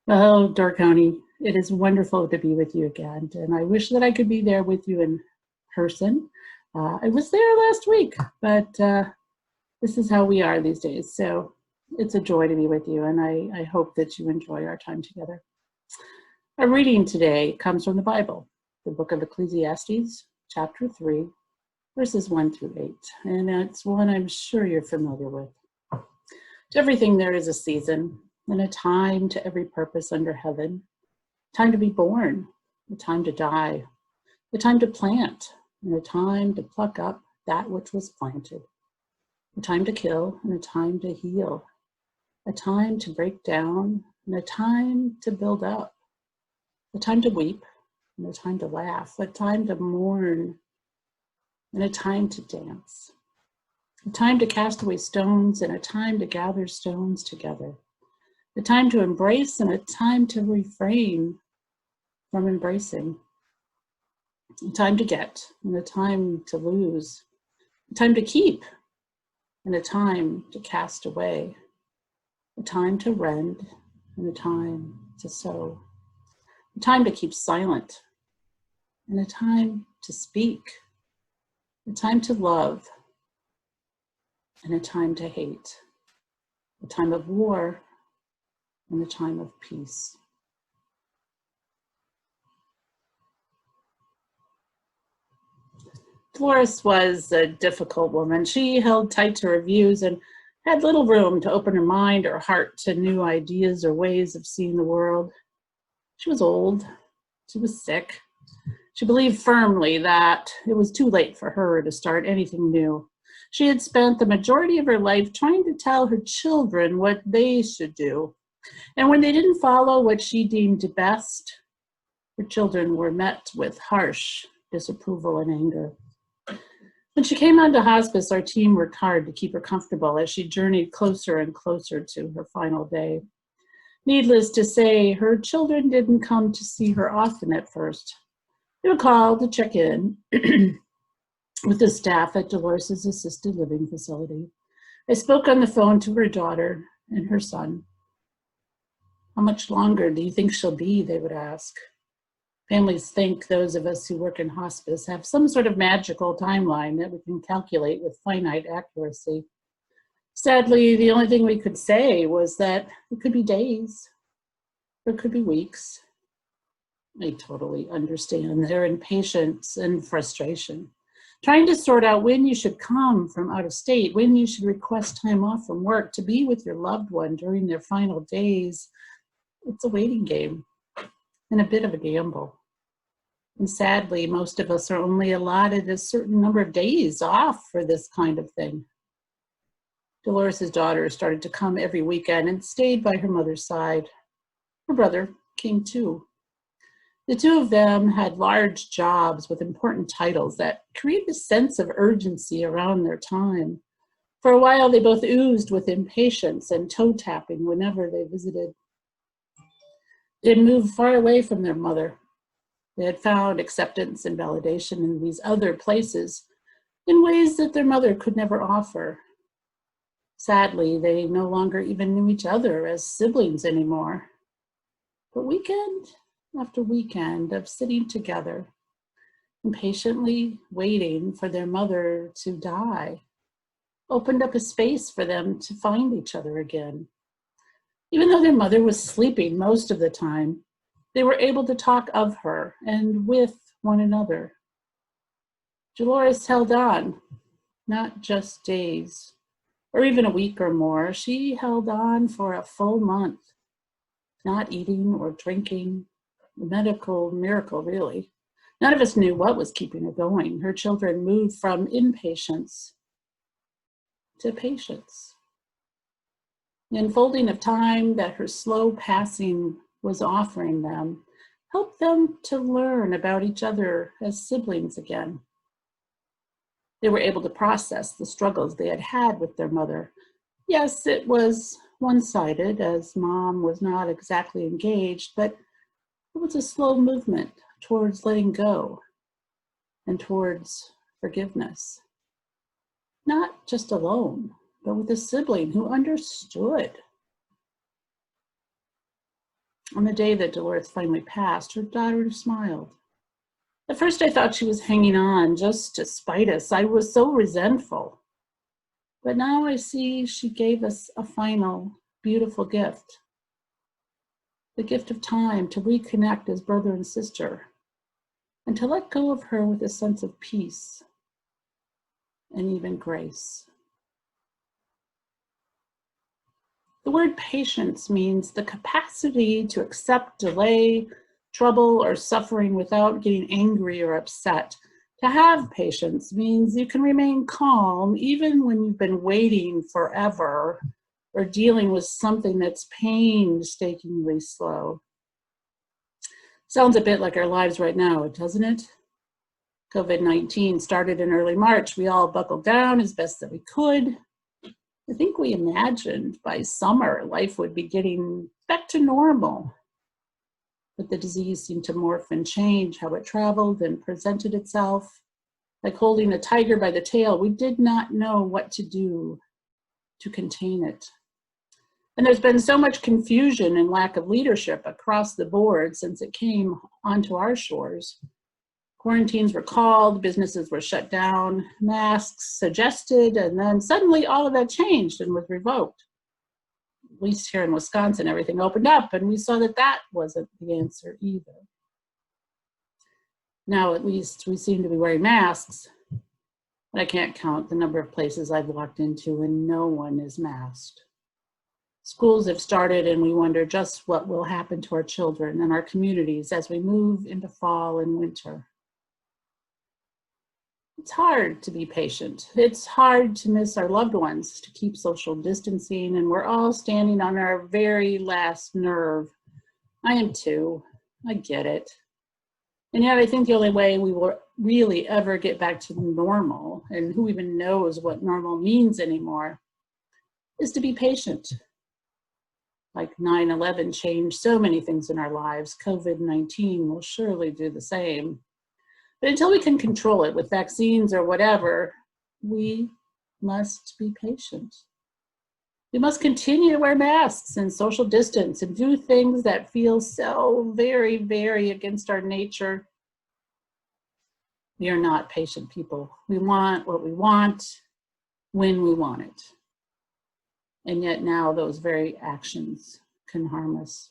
Oh, Door County, it is wonderful to be with you again. And I wish that I could be there with you in person. I was there last week, but this is how we are these days. So it's a joy to be with you, and I hope that you enjoy our time together. Our reading today comes from the Bible, the book of Ecclesiastes, chapter 3, verses 1 through 8. And it's one I'm sure you're familiar with. To everything there is a season, and a time to every purpose under heaven, time to be born, a time to die, a time to plant, and a time to pluck up that which was planted, a time to kill and a time to heal, a time to break down and a time to build up, a time to weep and a time to laugh, a time to mourn and a time to dance, a time to cast away stones and a time to gather stones together, a time to embrace and a time to refrain from embracing, a time to get and a time to lose, a time to keep and a time to cast away, a time to rend and a time to sow, a time to keep silent and a time to speak, a time to love and a time to hate, a time of war and a time of peace. Dolores was a difficult woman. She held tight to her views and had little room to open her mind or heart to new ideas or ways of seeing the world. She was old. She was sick. She believed firmly that it was too late for her to start anything new. She had spent the majority of her life trying to tell her children what they should do. And when they didn't follow what she deemed best, her children were met with harsh disapproval and anger. When she came onto hospice, our team worked hard to keep her comfortable as she journeyed closer and closer to her final day. Needless to say, her children didn't come to see her often at first. They would call to check in with the staff at Dolores's assisted living facility. I spoke on the phone to her daughter and her son. How much longer do you think she'll be? They would ask. Families think those of us who work in hospice have some sort of magical timeline that we can calculate with finite accuracy. Sadly, the only thing we could say was that it could be days, or it could be weeks. I totally understand their impatience and frustration. Trying to sort out when you should come from out of state, when you should request time off from work to be with your loved one during their final days, it's a waiting game and a bit of a gamble. And sadly, most of us are only allotted a certain number of days off for this kind of thing. Dolores's daughter started to come every weekend and stayed by her mother's side. Her brother came too. The two of them had large jobs with important titles that created a sense of urgency around their time. For a while, they both oozed with impatience and toe-tapping whenever they visited. They had moved far away from their mother. They had found acceptance and validation in these other places in ways that their mother could never offer. Sadly, they no longer even knew each other as siblings anymore. But weekend after weekend of sitting together, impatiently waiting for their mother to die, opened up a space for them to find each other again. Even though their mother was sleeping most of the time, they were able to talk of her and with one another. Dolores held on, not just days, or even a week or more. She held on for a full month, not eating or drinking, a medical miracle, really. None of us knew what was keeping her going. Her children moved from impatience to patience. The unfolding of time that her slow passing was offering them helped them to learn about each other as siblings again. They were able to process the struggles they had had with their mother. Yes, it was one-sided, as Mom was not exactly engaged, but it was a slow movement towards letting go and towards forgiveness. Not just alone, but with a sibling who understood. On the day that Dolores finally passed, her daughter smiled. At first I thought she was hanging on just to spite us. I was so resentful. But now I see she gave us a final, beautiful gift. The gift of time to reconnect as brother and sister, and to let go of her with a sense of peace and even grace. The word patience means the capacity to accept delay, trouble, or suffering without getting angry or upset. To have patience means you can remain calm even when you've been waiting forever or dealing with something that's painstakingly slow. Sounds a bit like our lives right now, doesn't it? COVID-19 started in early March. We all buckled down as best that we could. I think we imagined by summer life would be getting back to normal. But the disease seemed to morph and change how it traveled and presented itself. Like holding a tiger by the tail, we did not know what to do to contain it. And there's been so much confusion and lack of leadership across the board since it came onto our shores. Quarantines were called, businesses were shut down, masks suggested, and then suddenly all of that changed and was revoked. At least here in Wisconsin, everything opened up, and we saw that that wasn't the answer either. Now, at least we seem to be wearing masks, but I can't count the number of places I've walked into and no one is masked. Schools have started, and we wonder just what will happen to our children and our communities as we move into fall and winter. It's hard to be patient. It's hard to miss our loved ones, to keep social distancing, and we're all standing on our very last nerve. I am too. I get it. And yet I think the only way we will really ever get back to normal, and who even knows what normal means anymore, is to be patient. Like 9/11 changed so many things in our lives, COVID-19 will surely do the same. But until we can control it with vaccines or whatever, we must be patient. We must continue to wear masks and social distance and do things that feel so very, very against our nature. We are not patient people. We want what we want when we want it. And yet now those very actions can harm us.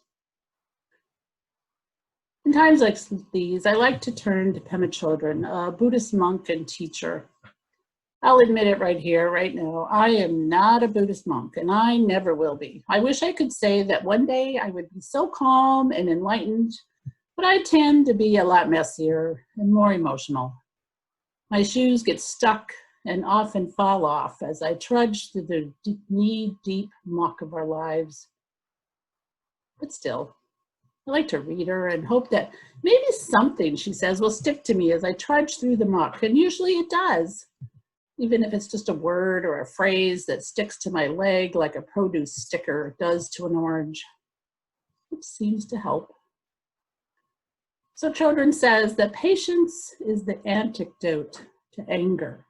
In times like these, I like to turn to Pema Chodron, a Buddhist monk and teacher. I'll admit it right here, right now. I am not a Buddhist monk, and I never will be. I wish I could say that one day I would be so calm and enlightened, but I tend to be a lot messier and more emotional. My shoes get stuck and often fall off as I trudge through the knee-deep muck of our lives. But still, I like to read her and hope that maybe something she says will stick to me as I trudge through the muck, and usually it does, even if it's just a word or a phrase that sticks to my leg like a produce sticker does to an orange. It seems to help. So Chodron says that patience is the antidote to anger.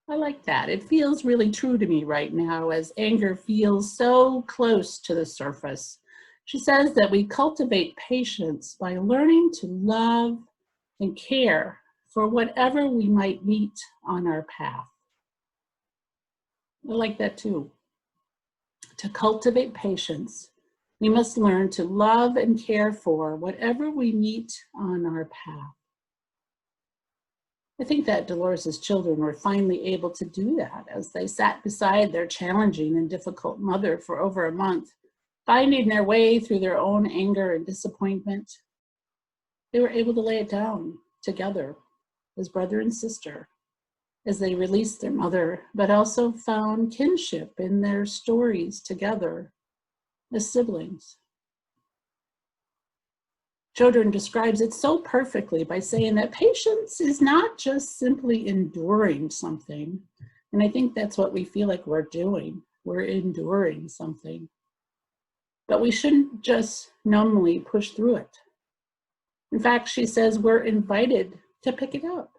I like that. It feels really true to me right now as anger feels so close to the surface. She says that we cultivate patience by learning to love and care for whatever we might meet on our path. I like that too. To cultivate patience, we must learn to love and care for whatever we meet on our path. I think that Dolores' children were finally able to do that as they sat beside their challenging and difficult mother for over a month, finding their way through their own anger and disappointment. They were able to lay it down together as brother and sister as they released their mother, but also found kinship in their stories together as siblings. Chodron describes it so perfectly by saying that patience is not just simply enduring something. And I think that's what we feel like we're doing. We're enduring something. But we shouldn't just numbly push through it. In fact, she says we're invited to pick it up,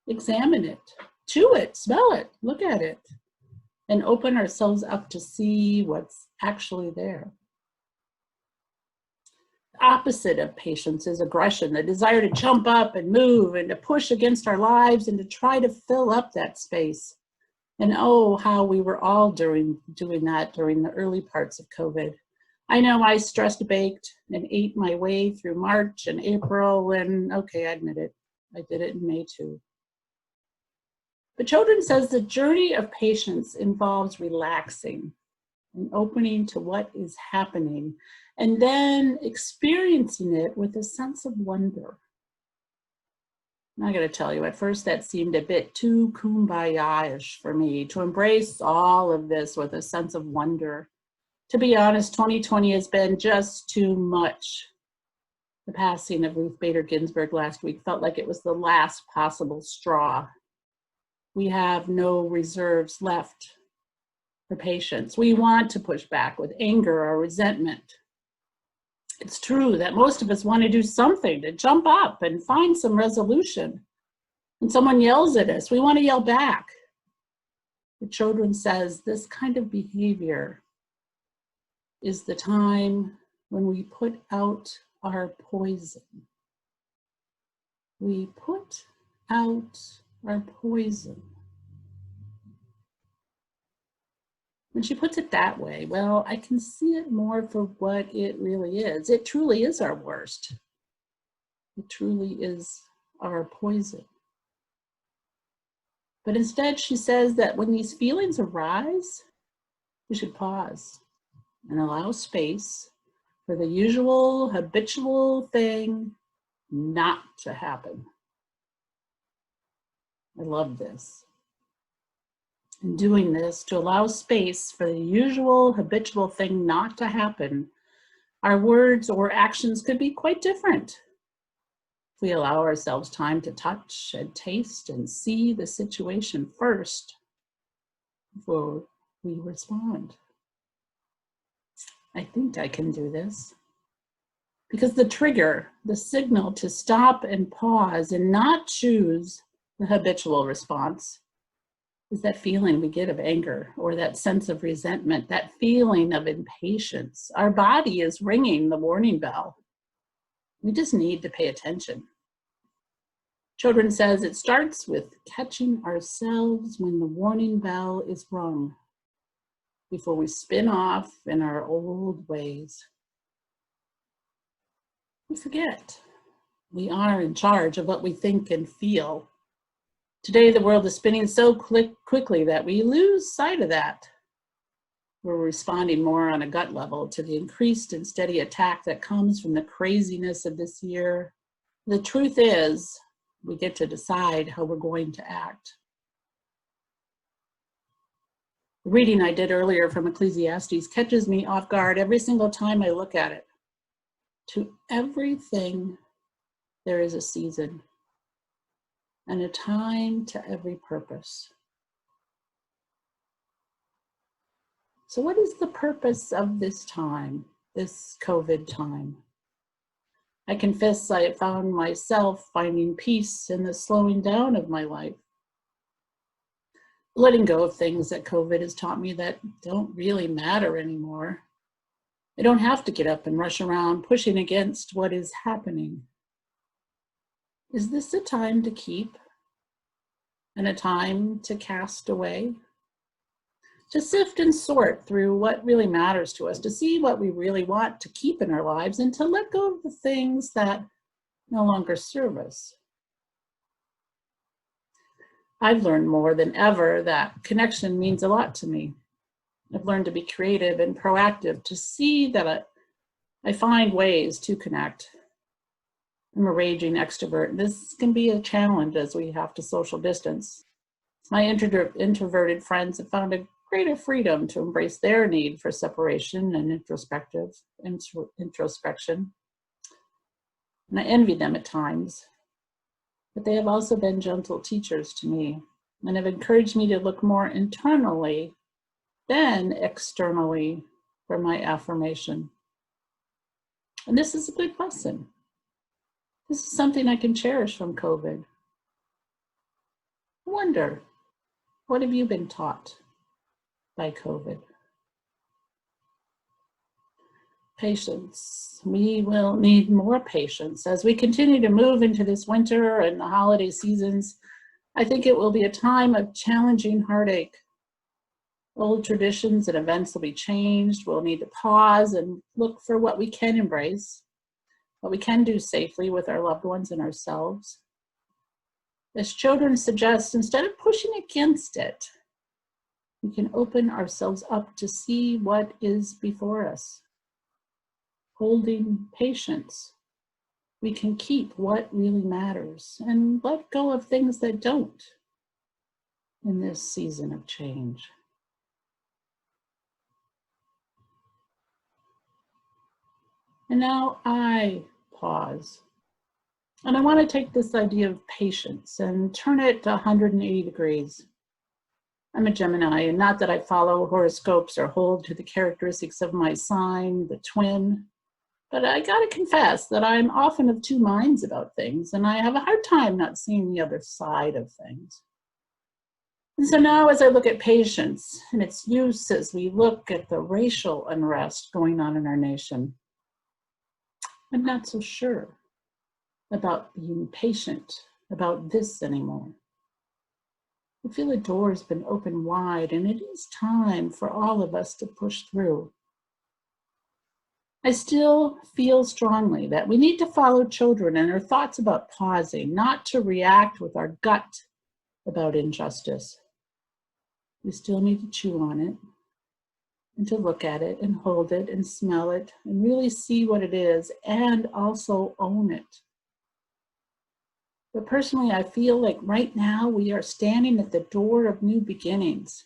examine it, chew it, smell it, look at it, and open ourselves up to see what's actually there. Opposite of patience is aggression, the desire to jump up and move and to push against our lives and to try to fill up that space. And oh, how we were all doing that during the early parts of COVID. I know I stressed, baked, and ate my way through March and April, and okay, I admit it, I did it in May too. But Children says the journey of patience involves relaxing and opening to what is happening, and then experiencing it with a sense of wonder. I gotta tell you, at first that seemed a bit too kumbaya-ish for me, to embrace all of this with a sense of wonder. To be honest, 2020 has been just too much. The passing of Ruth Bader Ginsburg last week felt like it was the last possible straw. We have no reserves left for patience. We want to push back with anger or resentment. It's true that most of us want to do something, to jump up and find some resolution. When someone yells at us, we want to yell back. But Children says this kind of behavior is the time when we put out our poison. We put out our poison. When she puts it that way, well, I can see it more for what it really is. It truly is our worst. It truly is our poison. But instead, she says that when these feelings arise, we should pause and allow space for the usual, habitual thing not to happen. I love this. In doing this, to allow space for the usual, habitual thing not to happen, our words or actions could be quite different. If we allow ourselves time to touch and taste and see the situation first before we respond. I think I can do this. Because the trigger, the signal to stop and pause and not choose the habitual response, is that feeling we get of anger or that sense of resentment, that feeling of impatience. Our body is ringing the warning bell. We just need to pay attention. Children says it starts with catching ourselves when the warning bell is rung before we spin off in our old ways. We forget we are in charge of what we think and feel. Today, the world is spinning so quickly that we lose sight of that. We're responding more on a gut level to the increased and steady attack that comes from the craziness of this year. The truth is, we get to decide how we're going to act. The reading I did earlier from Ecclesiastes catches me off guard every single time I look at it. To everything, there is a season and a time to every purpose. So what is the purpose of this time, this COVID time? I confess I found myself finding peace in the slowing down of my life. Letting go of things that COVID has taught me that don't really matter anymore. I don't have to get up and rush around pushing against what is happening. Is this a time to keep and a time to cast away? To sift and sort through what really matters to us, to see what we really want to keep in our lives, and to let go of the things that no longer serve us. I've learned more than ever that connection means a lot to me. I've learned to be creative and proactive, to see that I find ways to connect. I'm a raging extrovert. This can be a challenge as we have to social distance. My introverted friends have found a greater freedom to embrace their need for separation and introspection. And I envy them at times, but they have also been gentle teachers to me and have encouraged me to look more internally than externally for my affirmation. And this is a good lesson. This is something I can cherish from COVID. I wonder, what have you been taught by COVID? Patience. We will need more patience as we continue to move into this winter and the holiday seasons. I think it will be a time of challenging heartache. Old traditions and events will be changed. We'll need to pause and look for what we can embrace, what we can do safely with our loved ones and ourselves. As children suggest, instead of pushing against it, we can open ourselves up to see what is before us. Holding patience, we can keep what really matters and let go of things that don't in this season of change. And now I pause. And I want to take this idea of patience and turn it to 180 degrees. I'm a Gemini, and not that I follow horoscopes or hold to the characteristics of my sign, the twin, but I gotta confess that I'm often of two minds about things, and I have a hard time not seeing the other side of things. And so now as I look at patience and its use as we look at the racial unrest going on in our nation, I'm not so sure about being patient about this anymore. I feel the door has been opened wide, and it is time for all of us to push through. I still feel strongly that we need to follow children and their thoughts about pausing, not to react with our gut about injustice. We still need to chew on it and to look at it and hold it and smell it and really see what it is and also own it. But personally, I feel like right now we are standing at the door of new beginnings.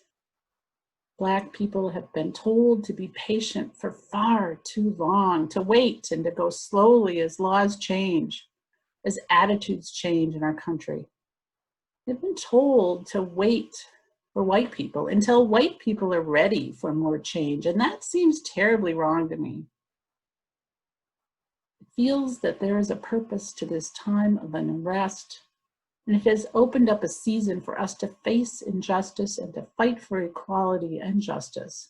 Black people have been told to be patient for far too long, to wait and to go slowly as laws change, as attitudes change in our country. They've been told to wait for white people until white people are ready for more change, and that seems terribly wrong to me. It feels that there is a purpose to this time of unrest, and it has opened up a season for us to face injustice and to fight for equality and justice.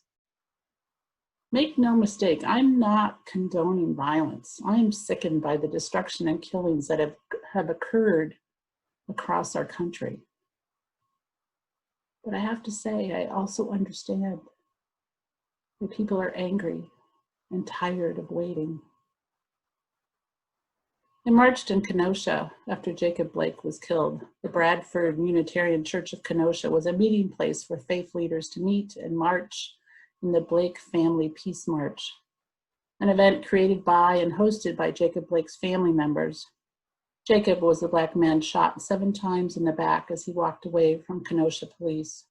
Make no mistake, I'm not condoning violence. I'm sickened by the destruction and killings that have occurred across our country. But I have to say, I also understand that people are angry and tired of waiting. I marched in Kenosha after Jacob Blake was killed. The Bradford Unitarian Church of Kenosha was a meeting place for faith leaders to meet and march in the Blake Family Peace March, an event created by and hosted by Jacob Blake's family members. Jacob was the Black man shot 7 times in the back as he walked away from Kenosha police.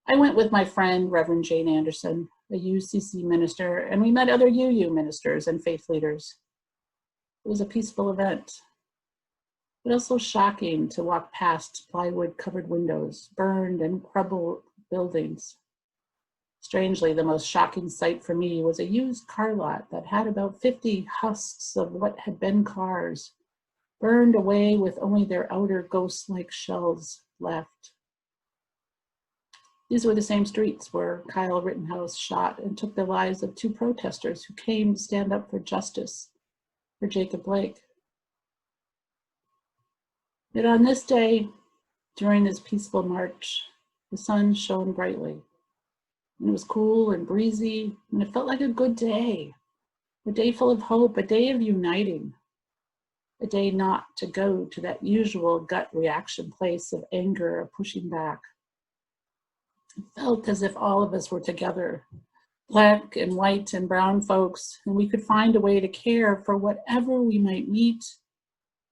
I went with my friend, Reverend Jane Anderson, a UCC minister, and we met other UU ministers and faith leaders. It was a peaceful event, but also shocking to walk past plywood-covered windows, burned and crumbled buildings. Strangely, the most shocking sight for me was a used car lot that had about 50 husks of what had been cars, burned away with only their outer ghost-like shells left. These were the same streets where Kyle Rittenhouse shot and took the lives of 2 protesters who came to stand up for justice for Jacob Blake. Yet on this day, during this peaceful march, the sun shone brightly. And it was cool and breezy, and it felt like a good day, a day full of hope, a day of uniting, a day not to go to that usual gut reaction place of anger or pushing back. It felt as if all of us were together, Black and white and brown folks, and we could find a way to care for whatever we might meet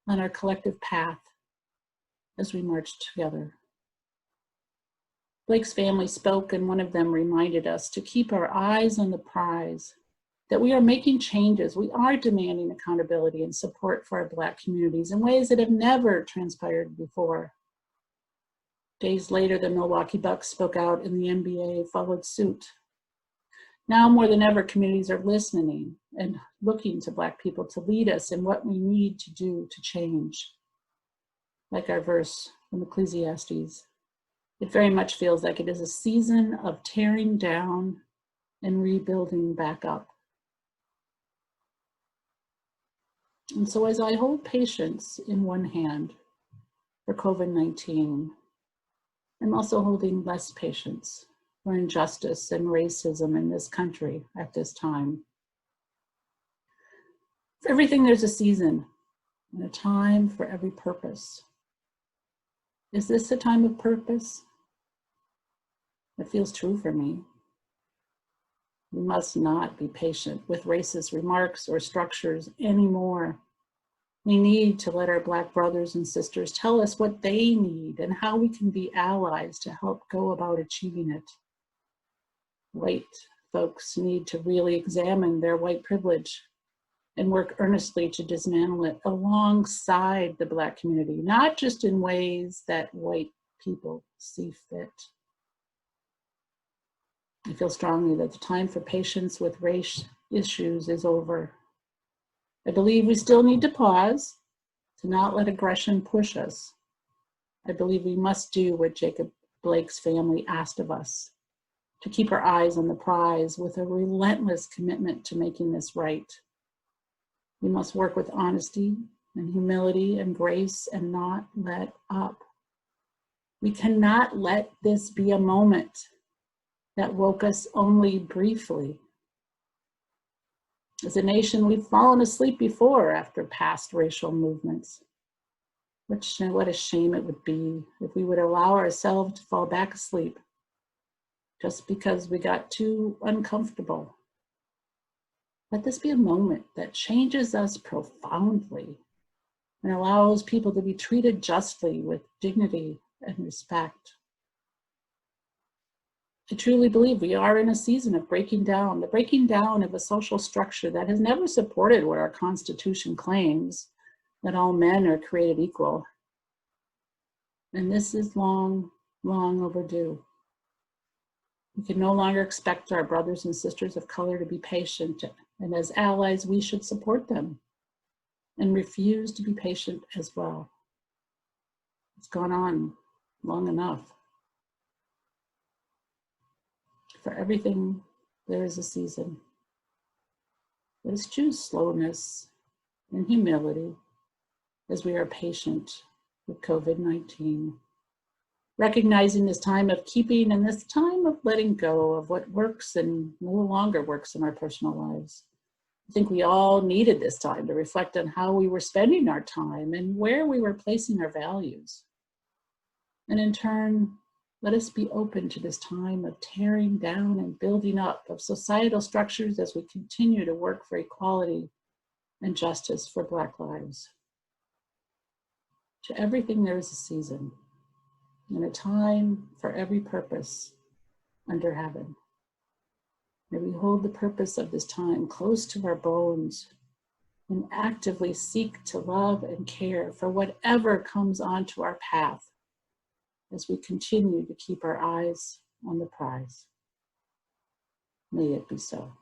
on our collective path as we marched together. Blake's family spoke, and one of them reminded us to keep our eyes on the prize, that we are making changes. We are demanding accountability and support for our Black communities in ways that have never transpired before. Days later, the Milwaukee Bucks spoke out, and the NBA followed suit. Now more than ever, communities are listening and looking to Black people to lead us in what we need to do to change. Like our verse from Ecclesiastes, it very much feels like it is a season of tearing down and rebuilding back up. And so as I hold patience in one hand for COVID-19, I'm also holding less patience for injustice and racism in this country at this time. For everything, there's a season and a time for every purpose. Is this a time of purpose? It feels true for me. We must not be patient with racist remarks or structures anymore. We need to let our Black brothers and sisters tell us what they need and how we can be allies to help go about achieving it. White folks need to really examine their white privilege and work earnestly to dismantle it alongside the Black community, not just in ways that white people see fit. I feel strongly that the time for patience with race issues is over. I believe we still need to pause, to not let aggression push us. I believe we must do what Jacob Blake's family asked of us, to keep our eyes on the prize with a relentless commitment to making this right. We must work with honesty and humility and grace and not let up. We cannot let this be a moment that woke us only briefly. As a nation, we've fallen asleep before after past racial movements. What a shame it would be if we would allow ourselves to fall back asleep just because we got too uncomfortable. Let this be a moment that changes us profoundly and allows people to be treated justly with dignity and respect. I truly believe we are in a season of breaking down, the breaking down of a social structure that has never supported what our Constitution claims, that all men are created equal. And this is long, long overdue. We can no longer expect our brothers and sisters of color to be patient, and as allies, we should support them and refuse to be patient as well. It's gone on long enough. For everything, there is a season. Let us choose slowness and humility as we are patient with COVID-19, recognizing this time of keeping and this time of letting go of what works and no longer works in our personal lives. I think we all needed this time to reflect on how we were spending our time and where we were placing our values. And in turn, let us be open to this time of tearing down and building up of societal structures as we continue to work for equality and justice for Black lives. To everything, there is a season and a time for every purpose under heaven. May we hold the purpose of this time close to our bones and actively seek to love and care for whatever comes onto our path as we continue to keep our eyes on the prize. May it be so.